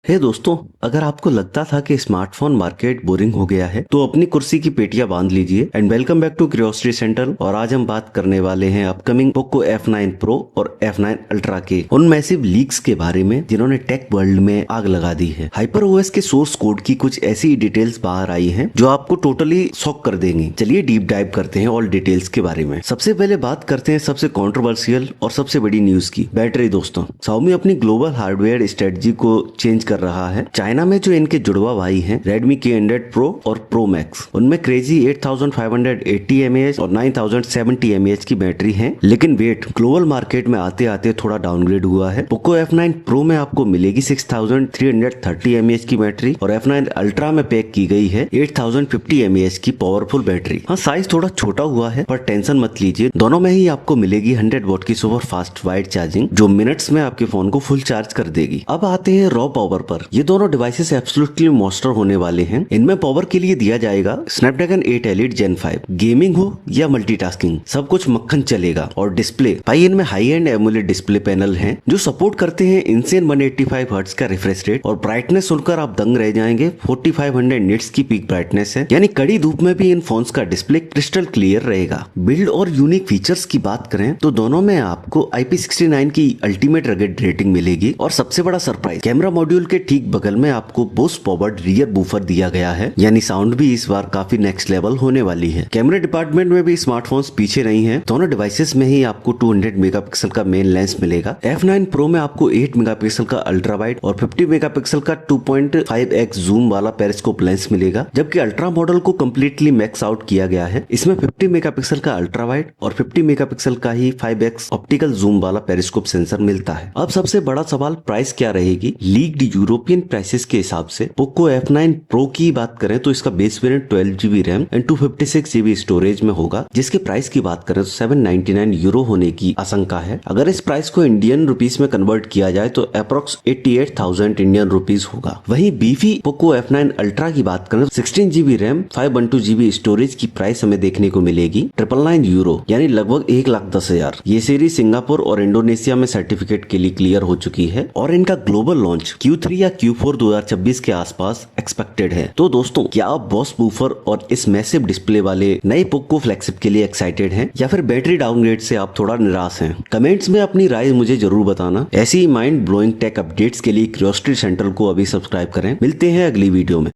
हे दोस्तों, अगर आपको लगता था कि स्मार्टफोन मार्केट बोरिंग हो गया है तो अपनी कुर्सी की पेटियां बांध लीजिए। And welcome back to curiosity centre. और आज हम बात करने वाले हैं अपकमिंग पोको F9 Pro और F9 Ultra के उन मैसिव लीक्स के बारे में जिन्होंने टेक वर्ल्ड में आग लगा दी है। हाइपर ओएस के सोर्स कोड की कुछ ऐसी डिटेल्स बाहर आई हैं जो आपको टोटली शॉक कर देंगी। चलिए डीप डाइव करते हैं ऑल डिटेल्स के बारे में। सबसे पहले बात करते हैं सबसे कंट्रोवर्शियल और सबसे बड़ी न्यूज की, बैटरी। दोस्तों, Xiaomi अपनी ग्लोबल हार्डवेयर स्ट्रेटजी को चेंज कर रहा है। चाइना में जो इनके जुड़वा भाई हैं Redmi K100 Pro और Pro Max, उनमें क्रेजी 8580 mAh और 9070 mAh की बैटरी है। लेकिन वेट ग्लोबल मार्केट में आते आते थोड़ा डाउनग्रेड हुआ है। पोको F9 Pro में आपको मिलेगी 6330 mAh की बैटरी और F9 Ultra में पैक की गई है 8050 mAh की पावरफुल बैटरी। हाँ, साइज थोड़ा छोटा हुआ है पर टेंशन मत लीजिए, दोनों में ही आपको मिलेगी 100 वॉट की सुपर फास्ट वाइड चार्जिंग जो मिनट्स में आपके फोन को फुल चार्ज कर देगी। अब आते हैं रॉ पावर पर। ये दोनों डिवाइसेस एब्सोल्युटली मॉन्स्टर होने वाले हैं। इनमें पावर के लिए दिया जाएगा स्नैपड्रैगन 8 Elite Gen 5। गेमिंग हो या मल्टीटास्किंग, सब कुछ मक्खन चलेगा। और डिस्प्ले भाई, इनमें high and AMOLED display panel हैं जो सपोर्ट करते हैं इनसेन 185 हर्ट्ज का रिफ्रेश रेट। और ब्राइटनेस सुनकर आप दंग रह जाएंगे, 4500 निट्स की पीक ब्राइटनेस है, यानी कड़ी धूप में भी इन फोन्स का डिस्प्ले क्रिस्टल क्लियर रहेगा। बिल्ड और यूनिक फीचर्स की बात करें तो दोनों में आपको IP69 की अल्टीमेट रगेड रेटिंग मिलेगी। और सबसे बड़ा सरप्राइज, कैमरा मॉड्यूल के ठीक बगल में आपको बोस फॉरवर्ड रियर बूफर दिया गया है, यानी साउंड भी इस बार काफी नेक्स्ट लेवल होने वाली है। कैमरे डिपार्टमेंट में भी स्मार्टफोन्स पीछे नहीं है। दोनों डिवाइसेस में ही आपको 200 मेगापिक्सल का मेन लेंस मिलेगा। F9 Pro में आपको 8 मेगापिक्सल का अल्ट्रा वाइड और 50 मेगापिक्सल का 2.5x जूम वाला पेरिस्कोप लेंस मिलेगा, जबकि अल्ट्रा मॉडल को कम्प्लीटली मैक्स आउट किया गया है। इसमें 50 मेगापिक्सल का अल्ट्रा वाइड और 50 मेगापिक्सल का ही 5x ऑप्टिकल जूम वाला पेरिस्कोप सेंसर मिलता है। अब सबसे बड़ा सवाल, प्राइस क्या रहेगी। लीक्ड यूरोपियन प्राइसेस के हिसाब से पोको F9 Pro की बात करें तो इसका base variant 12GB RAM and 256GB storage में होगा, जिसके प्राइस की बात करें तो 799 यूरो होने की आशंका है। अगर इस प्राइस को इंडियन रुपीस में कन्वर्ट किया जाए तो अप्रोक्स 88,000 इंडियन रुपीस होगा। वहीं बीफी पोको F9 Ultra की बात करें तो 16GB रैम 512GB स्टोरेज की प्राइस हमें देखने को मिलेगी 999 यूरो, यानी लगभग 1,10,000। ये सीरीज सिंगापुर और इंडोनेशिया में सर्टिफिकेट के लिए क्लियर हो चुकी है और इनका ग्लोबल लॉन्च Q3 या Q4 2026 के आसपास एक्सपेक्टेड है। तो दोस्तों, क्या आप बॉस बूफर और इस मैसिव डिस्प्ले वाले नए पोको फ्लैगशिप के लिए एक्साइटेड हैं या फिर बैटरी डाउनग्रेड से आप थोड़ा निराश हैं? कमेंट्स में अपनी राय मुझे जरूर बताना। ऐसी माइंड ब्लोइंग टेक अपडेट्स के लिए क्यूरियोसिटी सेंटर को अभी सब्सक्राइब करें। मिलते हैं अगली वीडियो में।